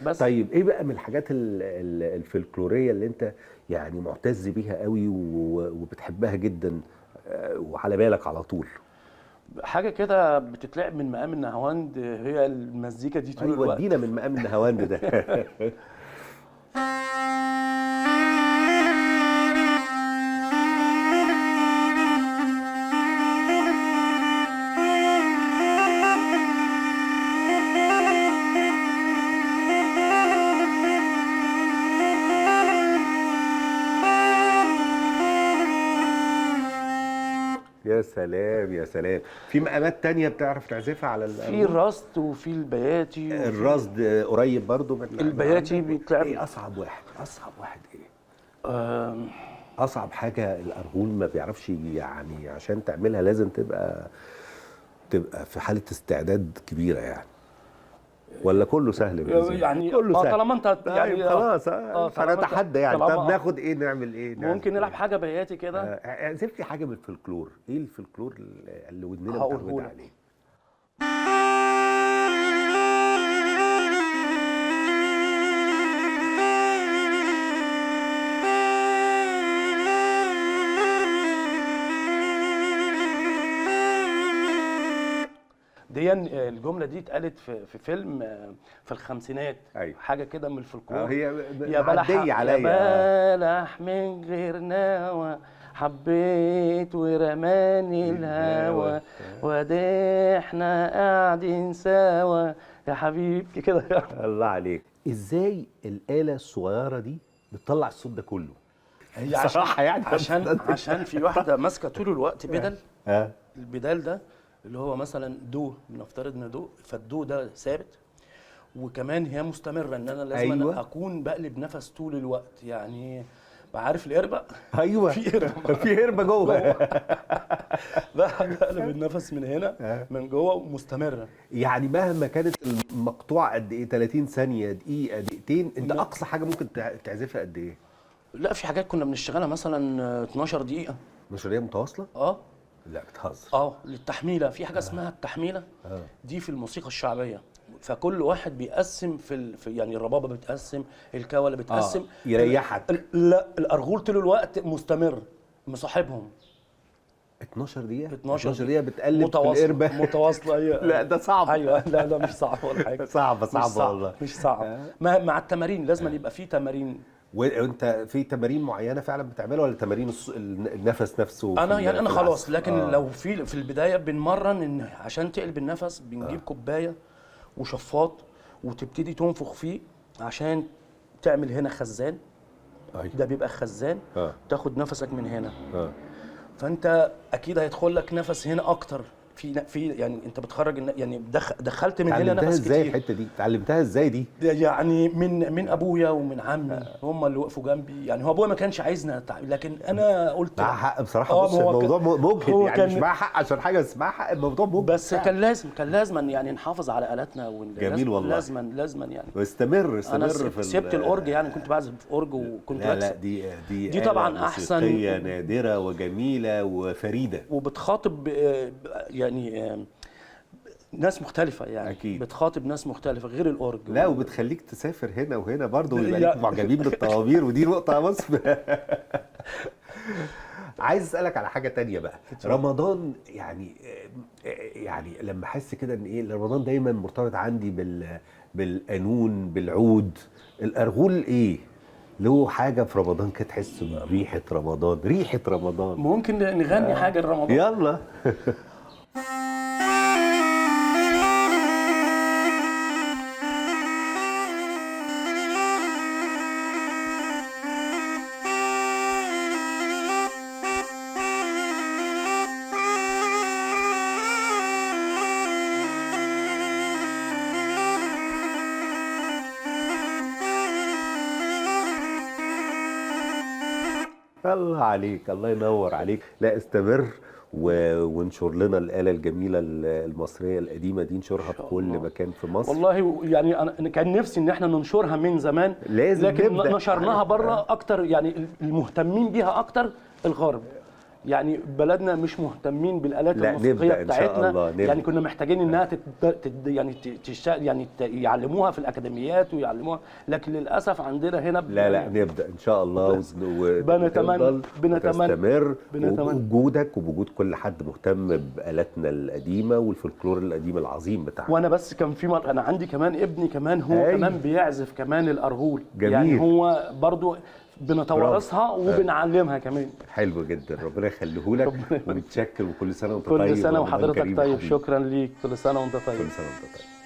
بس. طيب ايه بقى من الحاجات الفلكلوريه اللي انت يعني معتز بيها قوي وبتحبها جدا، وعلى بالك على طول؟ حاجه كده بتتلعب من مقام النهاوند، هي المزيكا دي طول ايوه الوقت. ادينا من مقام النهاوند ده. يا سلام يا سلام. في مقامات تانية بتعرف تعزفها على في القانون؟ الرصد وفي البياتي وفي الرصد قريب برضو من البياتي عندك؟ بيتلعب. ايه اصعب واحد؟ اصعب واحد ايه؟ آم، اصعب حاجه الارغول ما بيعرفش يعني، عشان تعملها لازم تبقى في حاله استعداد كبيره يعني، ولا كله سهل بالنسبه لك؟ يعني كله سهل. طالما انت يعني طيب خلاص طالما فنتحدى يعني. طالما طب ناخد ايه، نعمل ايه؟ ممكن نعزف نلعب إيه؟ حاجه بياتي كده. اعزف لي حاجه من الفلكلور. ايه الفلكلور اللي ودننا هقوله متعوده لك. عليه؟ دي الجمله دي اتقالت في فيلم في الخمسينات. أيوة. حاجه كده من الفلكلور. هي يا بلح معديه يا عليا. بلح من غير نوى، حبيت ورماني الهوى، وادي احنا قاعدين سوا يا حبيبي كده. الله عليك. ازاي الآلة الصغيرة دي بتطلع الصوت ده كله؟ بصراحة يعني عشان في واحده ماسكه طول الوقت بدل. ها. البدال ده اللي هو مثلا دو، بنفترض ان دو، فالدو ده ثابت، وكمان هي مستمره ان انا لازم أيوة. اكون بقلب نفس طول الوقت. يعني عارف القربة؟ ايوه في قربة. في هربة جوه. بقلب النفس من هنا من جوه ومستمره. يعني مهما كانت المقطوعة قد ايه، 30 ثانية، دقيقة، دقيقتين، انت لا. اقصى حاجة ممكن تعزفها قد ايه؟ لا، في حاجات كنا بنشتغلها مثلا 12 دقيقه. مشاريع متواصلة؟ اه لا بتهزر. للتحميله. في حاجه اسمها التحميله. دي في الموسيقى الشعبيه. فكل واحد بيقسم في يعني الربابه بتقسم، الكوله بتقسم. يريحك. لا، الارغول طول الوقت مستمر مصاحبهم. 12 دقيقة؟ 12 دقيقة بتقلب متواصله في القربة. متواصله. ايوه لا ده صعب. ايوه. لا ده مش صعب ولا حاجه. صعبة مش صعبة صعب. والله. مش صعب. مع التمارين لازم يبقى في تمارين. وانت في تمارين معينه فعلا بتعملها، ولا تمارين النفس نفسه؟ انا يعني انا خلاص، لكن آه. لو في البدايه بنمرن ان عشان تقلب النفس بنجيب كوبايه وشفاط وتبتدي تنفخ فيه عشان تعمل هنا خزان. أيوة. ده بيبقى خزان. آه. تاخد نفسك من هنا. آه. فانت اكيد هيدخل لك نفس هنا اكتر. في يعني انت بتخرج يعني دخلت من هنا اتعلمتها نفس ازاي كتير. الحته دي؟ اتعلمتها ازاي دي؟ يعني من ابويا ومن عمي، هم اللي وقفوا جنبي. يعني هو ابويا ما كانش عايزنا لكن انا قلت مع حق بصراحه. بص الموضوع مجهد يعني، مش مع حق عشان حاجه، بس مع حق الموضوع مجهد. بس كان لازم يعني نحافظ على آلاتنا. جميل والله. لازم يعني. واستمر انا في سبت الاورج. يعني كنت بعزف اورج وكنت لا بكسب. دي طبعا آلة احسن، موسيقية نادره وجميله وفريده، وبتخاطب يعني ناس مختلفة. يعني أكيد. بتخاطب ناس مختلفة غير الأورج. لا وبتخليك تسافر هنا وهنا برضه، ويبقى ليك معجبين بالطوابير، ودي نقطة بص. عايز اسألك على حاجة تانية بقى. رمضان يعني لما احس كده ان ايه، رمضان دايما مرتبط عندي بالقانون، بالعود. الأرغول ايه له حاجة في رمضان كده تحس بريحة رمضان، ريحة رمضان؟ ممكن نغني حاجة لرمضان؟ يلا. الله عليك، الله ينور عليك. لا استمر وانشر لنا الآلة الجميلة المصرية القديمة دي، ننشرها في كل مكان في مصر. والله يعني أنا كان نفسي إن احنا ننشرها من زمان، لازم لكن نبدأ. نشرناها بره أكتر. يعني المهتمين بيها أكتر الغرب. يعني بلدنا مش مهتمين بالآلات لا، الموسيقية نبدأ إن شاء بتاعتنا. الله، نبدأ. يعني كنا محتاجين انها يعلموها في الاكاديميات ويعلموها، لكن للاسف عندنا هنا لا نبدا ان شاء الله بنتمنى تستمر وبوجودك وبوجود كل حد مهتم بآلاتنا القديمه والفولكلور القديم العظيم بتاعنا. وانا بس كان في انا عندي كمان ابني كمان هو كمان بيعزف كمان الارغول. جميل. يعني هو برضو بنتوارثها وبنعلمها كمان. حلو جدا، ربنا يخليه لك ومتشكر، وكل سنه وانت طيب. كل سنه وحضرتك طيب. شكرا ليك، كل سنه وانت طيب. كل سنه وانت طيب.